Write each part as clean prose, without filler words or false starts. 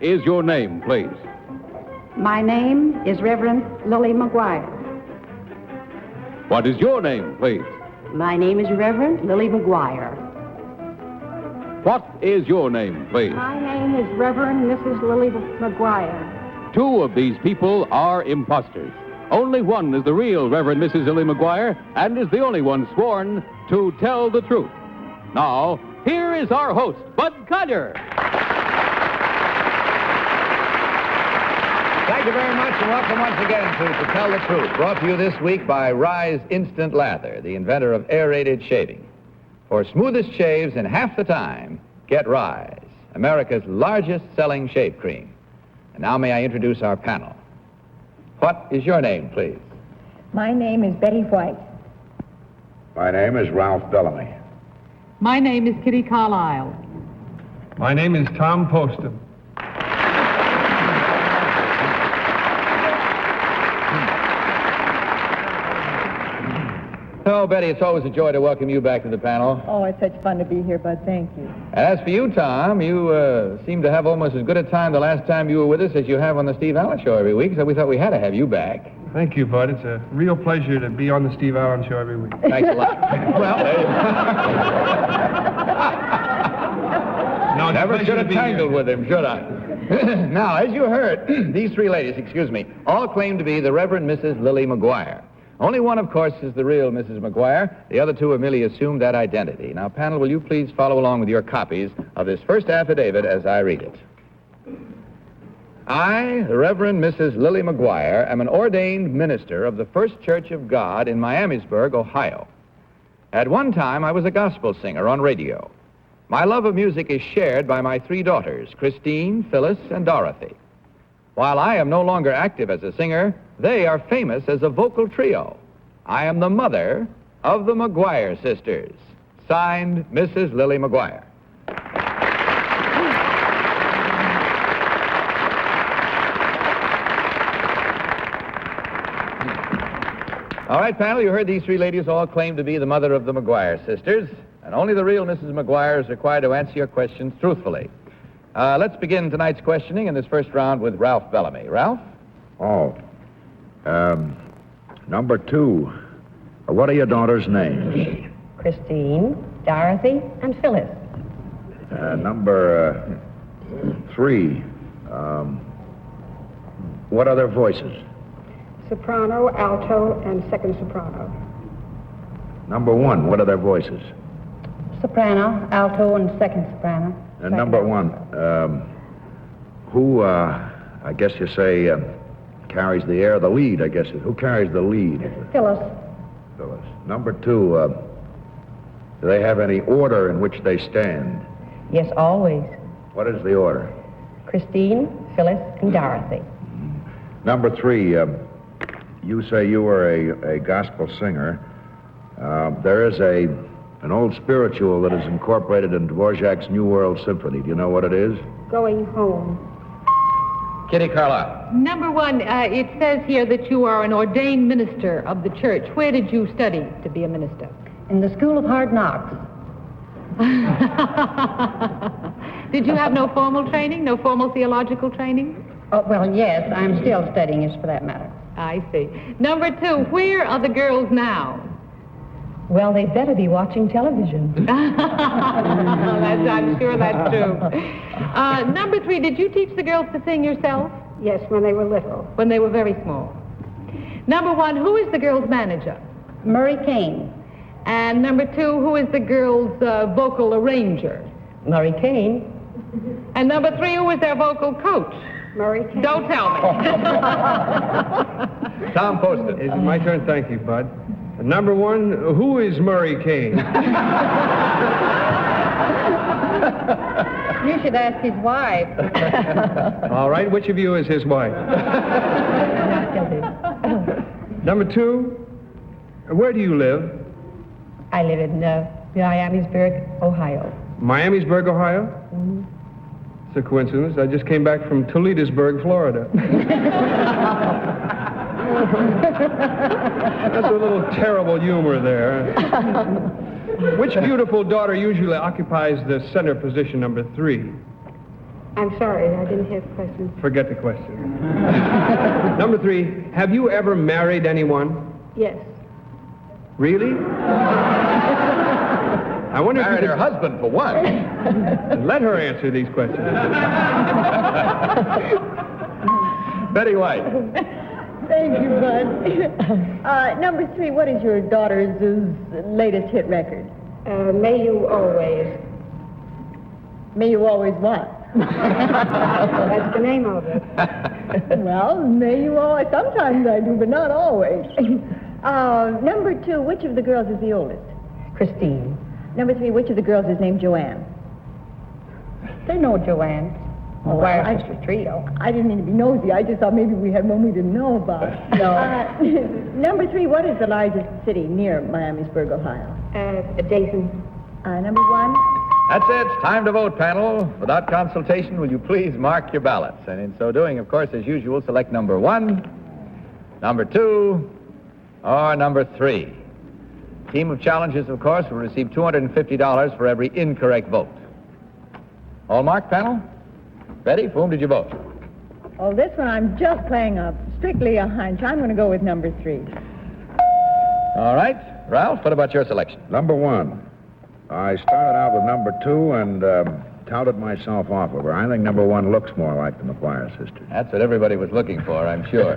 is your name, please? My name is Reverend Lily McGuire. What is your name, please? My name is Reverend Lily McGuire. What is your name, please? My name is Reverend Mrs. Lily McGuire. Two of these people are imposters. Only one is the real Reverend Mrs. Lily McGuire and is the only one sworn to tell the truth. Now, here is our host, Bud Collier. Thank you very much, and welcome once again to Tell the Truth, brought to you this week by Rise Instant Lather, the inventor of aerated shaving. For smoothest shaves in half the time, get Rise, America's largest selling shave cream. And now may I introduce our panel. What is your name, please? My name is Betty White. My name is Ralph Bellamy. My name is Kitty Carlisle. My name is Tom Poston. Oh, Betty, it's always a joy to welcome you back to the panel. Oh, it's such fun to be here, Bud. Thank you. And as for you, Tom, you seem to have almost as good a time the last time you were with us as you have on the Steve Allen Show every week, so we thought we had to have you back. Thank you, Bud. It's a real pleasure to be on the Steve Allen Show every week. Thanks a lot. No, never should have tangled with him, should I? Now, as you heard, these three ladies, all claim to be the Reverend Mrs. Lily McGuire. Only one, of course, is the real Mrs. McGuire. The other two have merely assumed that identity. Now, panel, will you please follow along with your copies of this first affidavit as I read it? I, the Reverend Mrs. Lily McGuire, am an ordained minister of the First Church of God in Miamisburg, Ohio. At one time, I was a gospel singer on radio. My love of music is shared by my three daughters, Christine, Phyllis, and Dorothy. While I am no longer active as a singer, they are famous as a vocal trio. I am the mother of the McGuire sisters. Signed, Mrs. Lily McGuire. All right, panel, you heard these three ladies all claim to be the mother of the McGuire sisters, and only the real Mrs. McGuire is required to answer your questions truthfully. Let's begin tonight's questioning in this first round with Ralph Bellamy. Ralph? Oh. Number two. What are your daughters' names? Christine, Dorothy, and Phyllis. Number three. What are their voices? Soprano, alto, and second soprano. Number one. What are their voices? Soprano, alto, and second soprano. And number one. Who, I guess you say, carries the air, the lead, I guess. Who carries the lead? Phyllis. Phyllis. Number two, do they have any order in which they stand? Yes, always. What is the order? Christine, Phyllis, and Dorothy. Number three, you say you were a gospel singer. There is an old spiritual that is incorporated in Dvorak's New World Symphony. Do you know what it is? Going home. Kitty Carlisle. Number one, it says here that you are an ordained minister of the church. Where did you study to be a minister? In the School of Hard Knocks. Did you have no formal training, no formal theological training? Oh, well, yes, I'm still studying it for that matter. I see. Number two, where are the girls now? Well, they'd better be watching television. I'm sure that's true. Number three, did you teach the girls to sing yourself? Yes, when they were little. When they were very small. Number one, who is the girls' manager? Murray Kane. And number two, who is the girls' vocal arranger? Murray Kane. And number three, who is their vocal coach? Murray Kane. Don't tell me. Tom Poston. Is it my turn? Thank you, Bud. Number one, who is Murray Kane? You should ask his wife. All right, which of you is his wife? Number two, where do you live? I live in Miamisburg, Ohio. Miamisburg, Ohio? Mm-hmm. It's a coincidence. I just came back from Toledosburg, Florida. That's a little terrible humor there. Which beautiful daughter usually occupies the center position, number three? I'm sorry, I didn't hear the question. Forget the question. Number 3, have you ever married anyone? Yes. Really? I wonder if you Married could her husband, for one. let her answer these questions. Betty White. Thank you, Bud. Number 3, what is your daughter's latest hit record? May you always. May you always what? That's the name of it. Well, may you always. Sometimes I do, but not always. Number 2, which of the girls is the oldest? Christine. Number 3, which of the girls is named Joanne? They know Joanne. Oh, McGuire sister trio. I didn't mean to be nosy. I just thought maybe we had one we didn't know about. No. Number 3, what is the largest city near Miamisburg, Ohio? Jason. Number 1. That's it. It's time to vote, panel. Without consultation, will you please mark your ballots? And in so doing, of course, as usual, select number 1, number 2, or number 3. Team of challengers, of course, will receive $250 for every incorrect vote. All marked, panel? Betty, for whom did you vote? Oh, this one I'm just playing strictly a hunch. I'm going to go with number 3. All right. Ralph, what about your selection? Number 1. I started out with number 2 and touted myself off of her. I think number 1 looks more like the McGuire sisters. That's what everybody was looking for, I'm sure.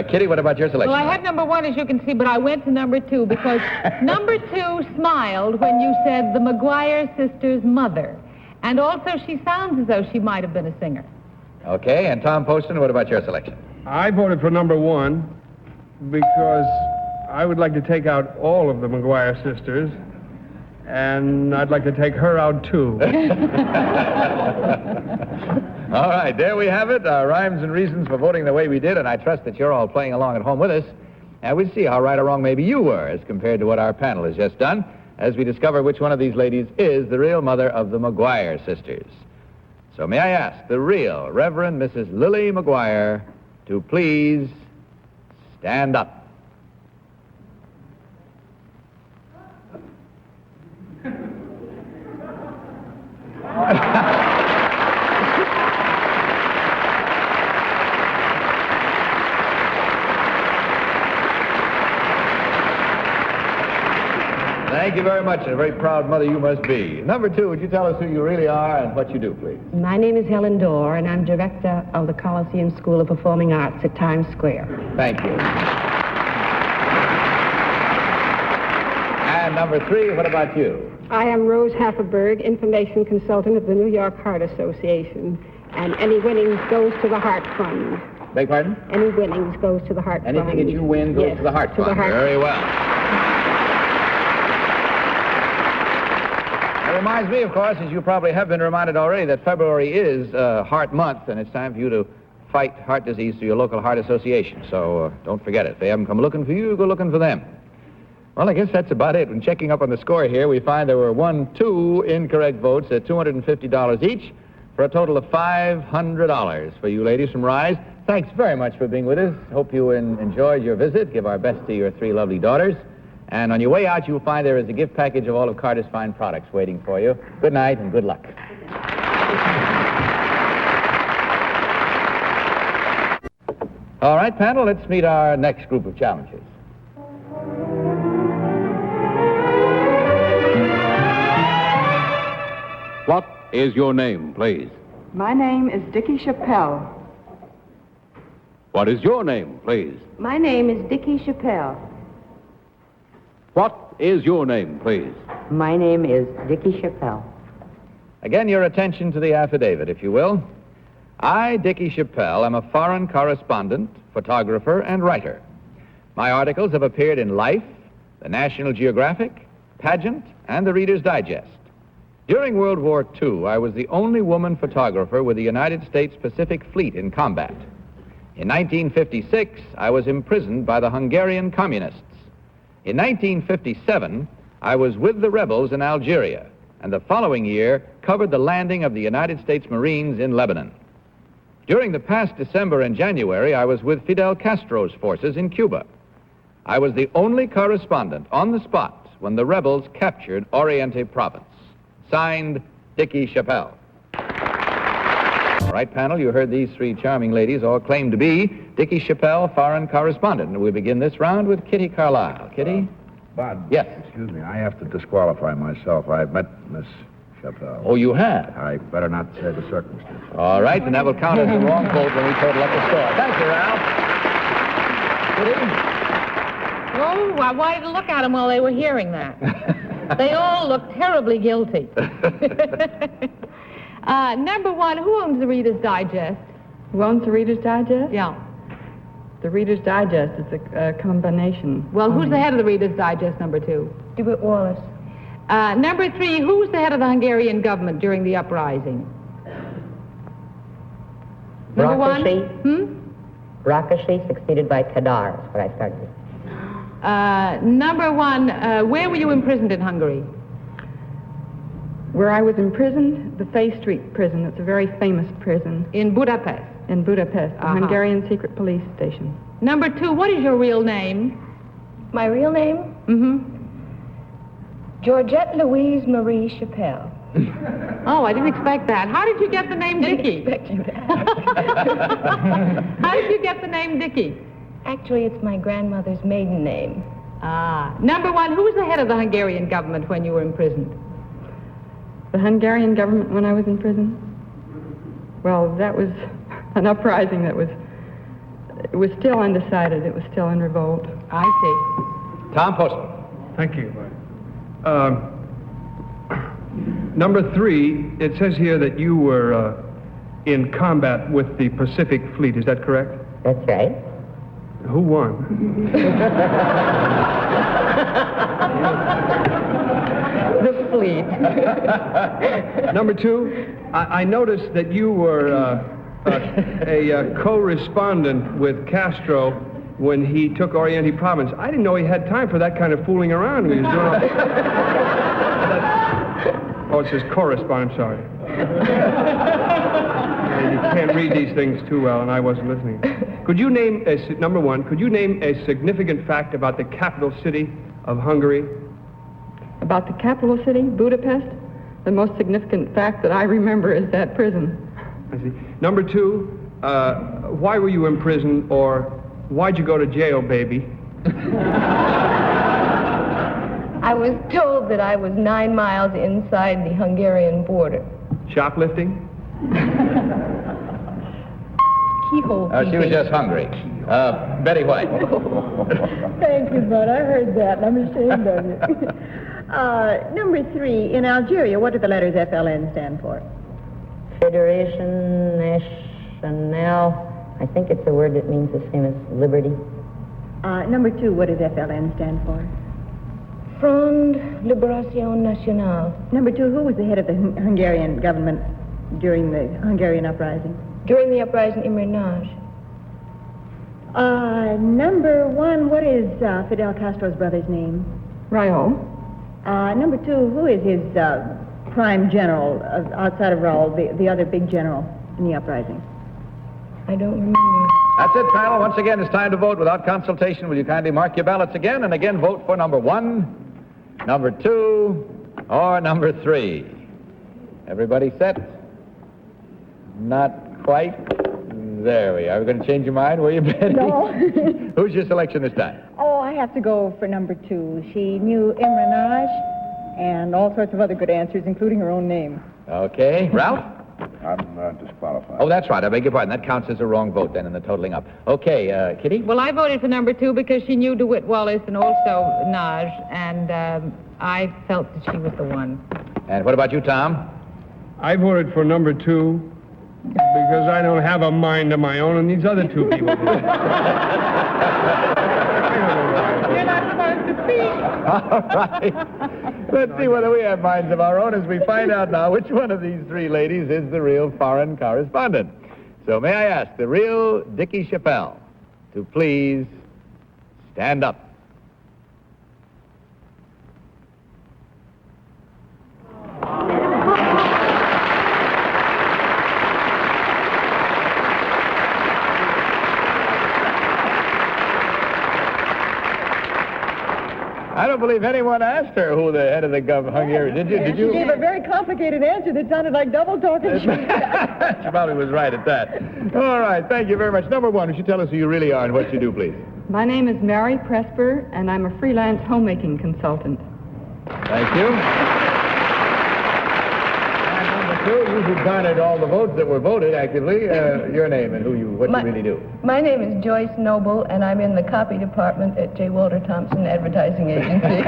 Kitty, what about your selection? Well, I had number 1, as you can see, but I went to number 2 because number 2 smiled when you said the McGuire sisters' mother. And also, she sounds as though she might have been a singer. Okay, and Tom Poston, what about your selection? I voted for number 1 because I would like to take out all of the McGuire sisters, and I'd like to take her out, too. All right, there we have it, our rhymes and reasons for voting the way we did, and I trust that you're all playing along at home with us. And we'll see how right or wrong maybe you were as compared to what our panel has just done, as we discover which one of these ladies is the real mother of the McGuire sisters. So may I ask the real Reverend Mrs. Lily McGuire to please stand up. Thank you very much, and a very proud mother you must be. Number 2, would you tell us who you really are and what you do, please? My name is Helen Dorr, and I'm director of the Coliseum School of Performing Arts at Times Square. Thank you. And number 3, what about you? I am Rose Hafferberg, information consultant of the New York Heart Association, and any winnings goes to the Heart Fund. Beg pardon? Any winnings goes to the Heart Fund. Anything that you win goes Yes, to the Heart Fund. Very well. That reminds me, of course, as you probably have been reminded already, that February is Heart Month, and it's time for you to fight heart disease through your local heart association. So don't forget it. If they haven't come looking for you, go looking for them. Well, I guess that's about it. When checking up on the score here, we find there were 2 incorrect votes at $250 each, for a total of $500 for you ladies from Rise. Thanks very much for being with us. Hope you enjoyed your visit. Give our best to your 3 lovely daughters. And on your way out, you'll find there is a gift package of all of Carter's fine products waiting for you. Good night and good luck. All right, panel, let's meet our next group of challengers. What is your name, please? My name is Dicky Chappelle. What is your name, please? My name is Dicky Chappelle. What is your name, please? My name is Dicky Chappelle. Again, your attention to the affidavit, if you will. I, Dicky Chappelle, am a foreign correspondent, photographer, and writer. My articles have appeared in Life, the National Geographic, Pageant, and the Reader's Digest. During World War II, I was the only woman photographer with the United States Pacific Fleet in combat. In 1956, I was imprisoned by the Hungarian communists. In 1957, I was with the rebels in Algeria, and the following year covered the landing of the United States Marines in Lebanon. During the past December and January, I was with Fidel Castro's forces in Cuba. I was the only correspondent on the spot when the rebels captured Oriente Province. Signed, Dicky Chappelle. All right, panel, you heard these three charming ladies all claim to be Dicky Chappelle, foreign correspondent. And we begin this round with Kitty Carlisle. Kitty? Bud. Yes. Excuse me, I have to disqualify myself. I've met Miss Chappelle. Oh, you have? I better not say the circumstances. All right, then that will count as the wrong vote when we total up the score. Thank you, Ralph. Kitty? Oh, I wanted to look at them while they were hearing that. They all look terribly guilty. Number one, who owns the Reader's Digest? Who owns the Reader's Digest? Yeah. The Reader's Digest is a combination. Well, who's the head of the Reader's Digest, number two? DeWitt Wallace. Number three, who's the head of the Hungarian government during the uprising? Number one? Rakashi, succeeded by Kadar, is what I started with. Number one, where were you imprisoned in Hungary? Where I was imprisoned, the Fay Street prison. It's a very famous prison. In Budapest. In Budapest, the Hungarian secret police station. Number two, what is your real name? My real name? Mm-hmm. Georgette Louise Marie Chappelle. Oh, I didn't expect that. How did you get the name Dicky? Didn't expect you to ask. How did you get the name Dicky? Actually, it's my grandmother's maiden name. Number one, who was the head of the Hungarian government when you were imprisoned? The Hungarian government when I was in prison? Well, that was an uprising it was still undecided. It was still in revolt. I see. Tom Poston. Thank you. Number three, it says here that you were in combat with the Pacific Fleet. Is that correct? That's right. Who won? The fleet. Number two, I noticed that you were a correspondent with Castro when he took Oriente Province. I didn't know he had time for that kind of fooling around when he was doing all Oh, it says correspondent, sorry. You can't read these things too well, and I wasn't listening. Could you name, number one, could you name a significant fact about the capital city of Hungary? About the capital city, Budapest, the most significant fact that I remember is that prison. I see. Number two, why were you in prison, or why'd you go to jail, baby? I was told that I was 9 miles inside the Hungarian border. Shoplifting? Keyhole She was just hungry. Betty White. Thank you, Bud. I heard that, and I'm ashamed of you. Number three, in Algeria, what do the letters FLN stand for? Federation Nationale. I think it's a word that means the same as liberty. Number two, what does FLN stand for? Front Libération Nationale. Number two, who was the head of the Hungarian government during the Hungarian uprising? During the uprising, Imre Nagy. Number one, what is Fidel Castro's brother's name? Raul. Number two, who is his prime general outside of Raul, the other big general in the uprising? I don't remember. That's it, panel. Once again, it's time to vote without consultation. Will you kindly mark your ballots again and again vote for number one, number two, or number three? Everybody set? Not quite. There we are. We're going to change your mind, were you, Betty? No. Who's your selection this time? Oh, I have to go for number two. She knew Imre Nagy and all sorts of other good answers, including her own name. Okay. Ralph? I'm disqualified. Oh, that's right. I beg your pardon. That counts as a wrong vote then in the totaling up. Okay, Kitty? Well, I voted for number two because she knew DeWitt Wallace and also Nagy, and I felt that she was the one. And what about you, Tom? I voted for number two because I don't have a mind of my own, and these other two people do. You're not supposed to speak. All right. Let's see whether we have minds of our own as we find out now which one of these three ladies is the real foreign correspondent. So may I ask the real Dicky Chappelle to please stand up. I don't believe anyone asked her who the head of the Hungarian. Did you? She gave a very complicated answer that sounded like double talking. She probably was right at that. All right, thank you very much. Number one, would you tell us who you really are and what you do, please? My name is Mary Presper, and I'm a freelance homemaking consultant. Thank you. And number two, you who garnered all the votes that were voted actively, your name and what you really do. My name is Joyce Noble, and I'm in the copy department at J. Walter Thompson Advertising Agency.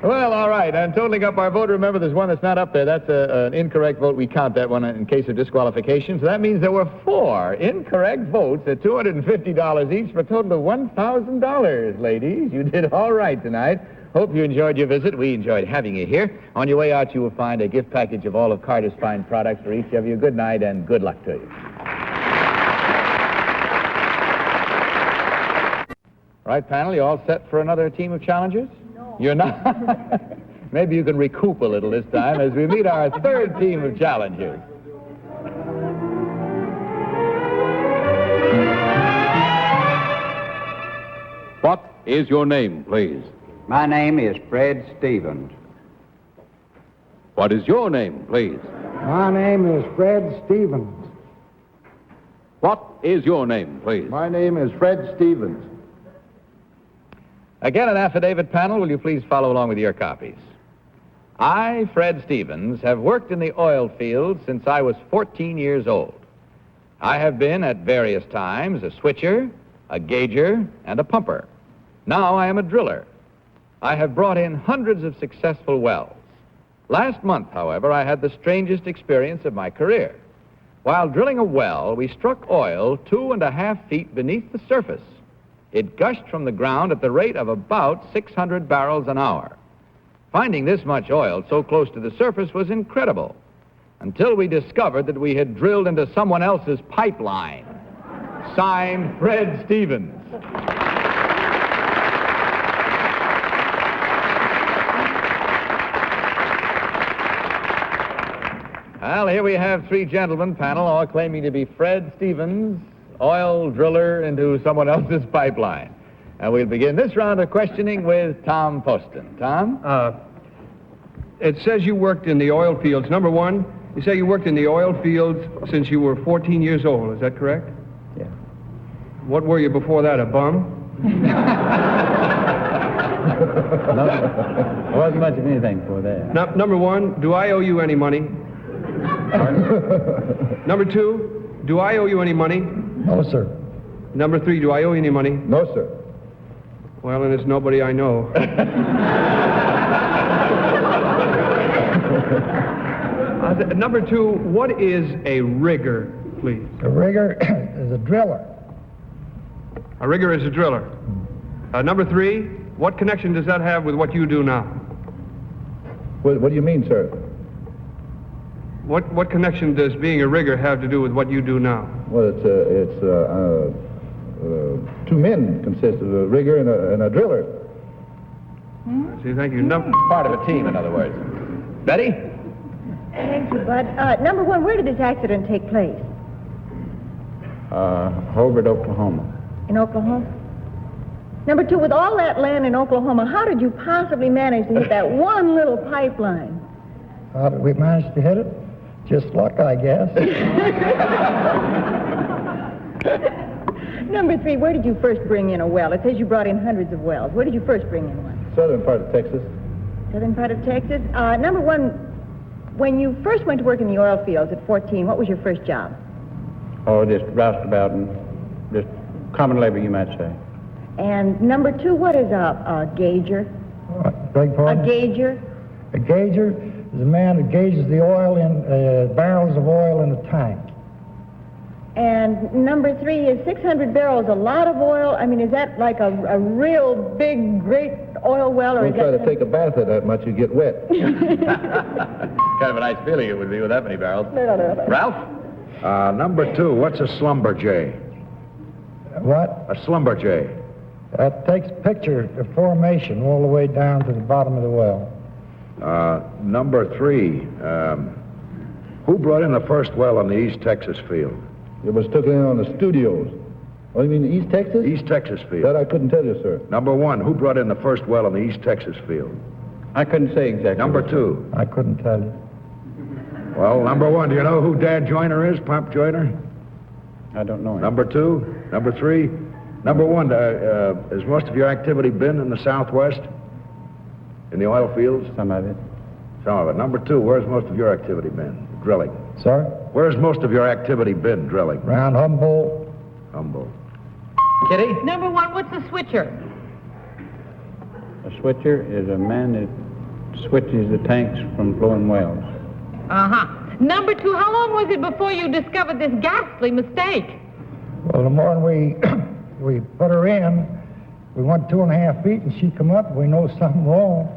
Well, all right. And totaling up our vote, remember there's one that's not up there. That's an incorrect vote. We count that one in case of disqualification. So that means there were 4 incorrect votes at $250 each for a total of $1,000, ladies. You did all right tonight. Hope you enjoyed your visit. We enjoyed having you here. On your way out, you will find a gift package of all of Carter's fine products for each of you. Good night and good luck to you. All right, panel, you all set for another team of challengers? You're not? Maybe you can recoup a little this time as we meet our third team of challengers. What is your name, please? My name is Fred Stevens. What is your name, please? My name is Fred Stevens. What is your name, please? My name is Fred Stevens. Again, an affidavit panel. Will you please follow along with your copies? I, Fred Stevens, have worked in the oil field since I was 14 years old. I have been at various times a switcher, a gauger, and a pumper. Now I am a driller. I have brought in hundreds of successful wells. Last month, however, I had the strangest experience of my career. While drilling a well, we struck oil 2.5 feet beneath the surface. It gushed from the ground at the rate of about 600 barrels an hour. Finding this much oil so close to the surface was incredible, until we discovered that we had drilled into someone else's pipeline. Signed, Fred Stevens. Well, here we have 3 gentlemen panel, all claiming to be Fred Stevens, oil driller into someone else's pipeline. And we'll begin this round of questioning with Tom Poston. Tom? It says you worked in the oil fields. Number one, you say you worked in the oil fields since you were 14 years old. Is that correct? Yeah. What were you before that, a bum? There wasn't much of anything before that. Number one, do I owe you any money? Number two, do I owe you any money? No, sir. Number 3, do I owe you any money? No, sir. Well, then it's nobody I know. Number 2, what is a rigger, please? A rigger is a driller. A rigger is a driller. Number 3, what connection does that have with what you do now? What do you mean, sir? What connection does being a rigger have to do with what you do now? Well, it's 2 men consist of a rigger and a driller. See, thank you. Part of a team, in other words. Betty? Thank you, Bud. Number 1, where did this accident take place? Hobart, Oklahoma. In Oklahoma? Number 2, with all that land in Oklahoma, how did you possibly manage to hit that one little pipeline? How did we manage to hit it? Just luck, I guess. Number 3, where did you first bring in a well? It says you brought in hundreds of wells. Where did you first bring in one? Southern part of Texas. Southern part of Texas. Number 1, when you first went to work in the oil fields at 14, what was your first job? Oh, just roustabout and just common labor, you might say. And number 2, what is a gauger? Beg pardon? A gauger? A gauger is a man who gauges the oil in barrels of oil in a tank. And number 3, is 600 barrels a lot of oil? I mean, is that like a real big, great oil well? Or Don't try to take a bath of that much, you get wet. Kind of a nice feeling it would be with that many barrels. No. Ralph? Number 2, what's a slumberjay? What? A slumberjay. That takes picture of formation all the way down to the bottom of the well. Number 3, who brought in the first well on the East Texas field? It was taken in on the studios. Oh, you mean East Texas? East Texas field. That I couldn't tell you, sir. Number 1, who brought in the first well in the East Texas field? I couldn't say exactly. Number 2. I couldn't tell you. Well, number 1, do you know who Dad Joyner is, Pop Joyner? I don't know him. Number 2, number 3. Number 1, has most of your activity been in the Southwest? In the oil fields? Some of it. Some of it. Number 2, where's most of your activity been? Drilling. Sir? Where's most of your activity been, drilling? Round Humboldt. Humboldt. Kitty? Number 1, what's a switcher? A switcher is a man that switches the tanks from flowing wells. Uh-huh. Number 2, how long was it before you discovered this ghastly mistake? Well, the morning we put her in, we went 2.5 feet, and she come up, we know something wrong.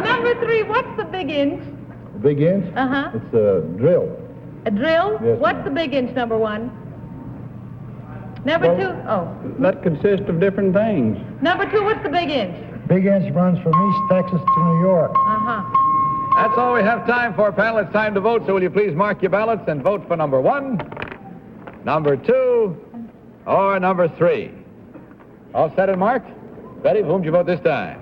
Number 3, what's the big inch? A big inch? Uh-huh. It's a drill. A drill? Yes, What's ma'am. the big inch, number 1? Number 2, oh. That consists of different things. Number 2, what's the big inch? Big inch runs from East Texas to New York. Uh-huh. That's all we have time for, panel. It's time to vote, so will you please mark your ballots and vote for number 1, number 2, or number 3? All set and marked? Betty, for whom did you vote this time?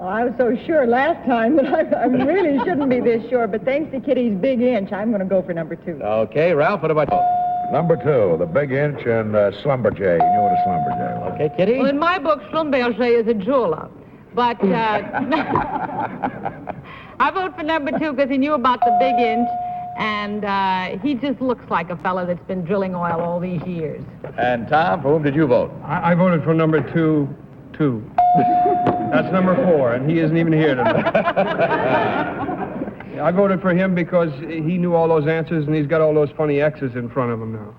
Oh, I was so sure last time that I really shouldn't be this sure, but thanks to Kitty's big inch, I'm going to go for number 2. Okay, Ralph, what about you? Number 2, the big inch and Slumberjay. You knew what a Slumberjay was. Okay, Kitty? Well, in my book, Schlumberger is a jeweler. But I vote for number 2 because he knew about the big inch, and he just looks like a fellow that's been drilling oil all these years. And Tom, for whom did you vote? I voted for number 2. That's number 4, and he isn't even here tonight. I voted for him because he knew all those answers, and he's got all those funny X's in front of him now.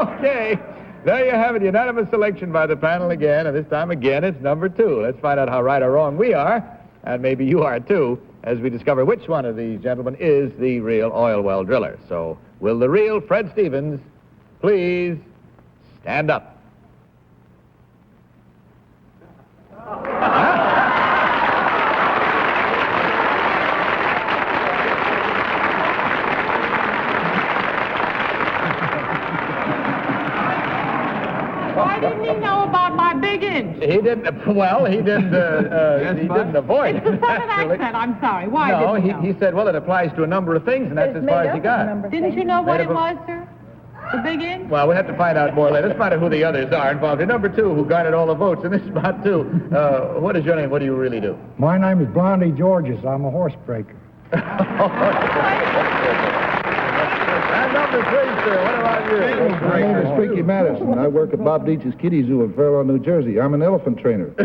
Okay, there you have it. Unanimous selection by the panel again, and this time again it's number 2. Let's find out how right or wrong we are, and maybe you are too, as we discover which one of these gentlemen is the real oil well driller. So, will the real Fred Stevens please stand up? Why didn't he know about my big inch? He didn't, well, he didn't avoid It's a it. southern accent, I'm sorry. Why No, didn't he know? he said, well, it applies to a number of things, and that's as far as he got. Didn't you know what Made it up was, sir? The big inch? Well, we have to find out more later. Let's find out who the others are involved. Number 2, who garnered all the votes, and this is about 2. What is your name? What do you really do? My name is Blondie Georges. I'm a horse breaker. And number 3, sir, what about you? My name is Freaky Madison. I work at Bob Deitch's Kiddie Zoo in Fairlawn, New Jersey. I'm an elephant trainer. Oh,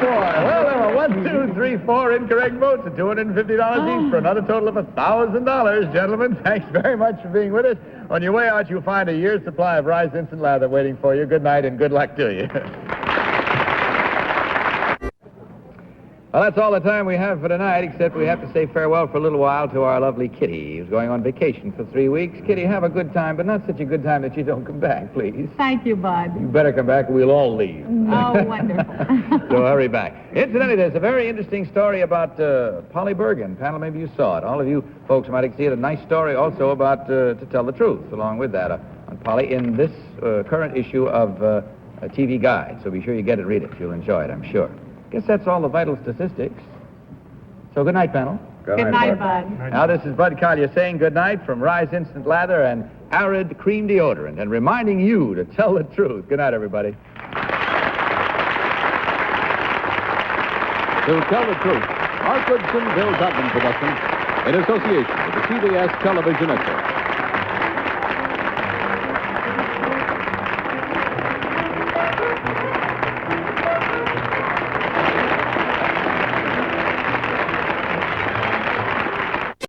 boy. Well, there were 1, 2, 3, 4 incorrect votes at $250 each for another total of $1,000. Gentlemen, thanks very much for being with us. On your way out, you'll find a year's supply of Rise Instant Lather waiting for you. Good night and good luck to you. Well, that's all the time we have for tonight, except we have to say farewell for a little while to our lovely Kitty, who's going on vacation for 3 weeks. Kitty, have a good time, but not such a good time that you don't come back, please. Thank you, Bud. You better come back or we'll all leave. Oh, wonderful. So hurry back. Incidentally, there's a very interesting story about Polly Bergen. Panel, maybe you saw it. All of you folks might see it. A nice story also about To Tell the Truth, along with that, on Polly in this current issue of a TV Guide. So be sure you get it, read it. You'll enjoy it, I'm sure. Guess that's all the vital statistics. So good night, panel. Good night, Bud. Now, this is Bud Collier saying good night from Rise Instant Lather and Arid Cream Deodorant, and reminding you to tell the truth. Good night, everybody. To Tell the Truth, Mark Goodson, Bill Dutton production, in association with the CBS Television Network.